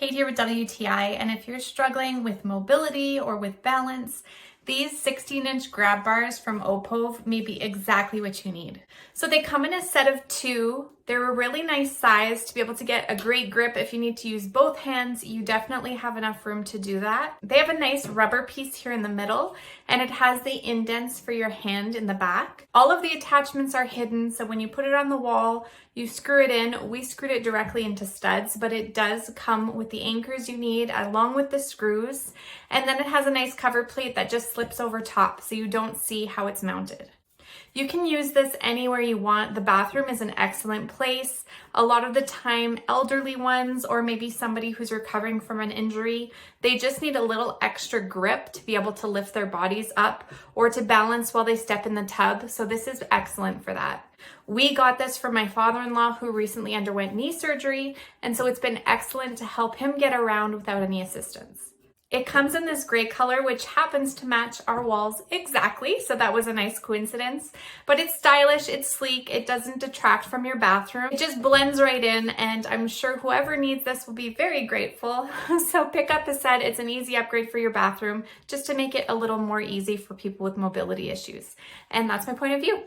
Kate here with WTI, and if you're struggling with mobility or with balance, these 16-inch grab bars from Opove may be exactly what you need. So they come in a set of 2. They're a really nice size to be able to get a great grip. If you need to use both hands, you definitely have enough room to do that. They have a nice rubber piece here in the middle, and it has the indents for your hand in the back. All of the attachments are hidden, so when you put it on the wall, you screw it in. We screwed it directly into studs, but it does come with the anchors you need along with the screws. And then it has a nice cover plate that just slips over top so you don't see how it's mounted. You can use this anywhere you want. The bathroom is an excellent place. A lot of the time, elderly ones or maybe somebody who's recovering from an injury, they just need a little extra grip to be able to lift their bodies up or to balance while they step in the tub. So this is excellent for that. We got this from my father-in-law who recently underwent knee surgery, and so it's been excellent to help him get around without any assistance. It comes in this gray color, which happens to match our walls exactly, so that was a nice coincidence. But it's stylish, it's sleek, it doesn't detract from your bathroom. It just blends right in, and I'm sure whoever needs this will be very grateful. So pick up a set. It's an easy upgrade for your bathroom, just to make it a little more easy for people with mobility issues. And that's my point of view.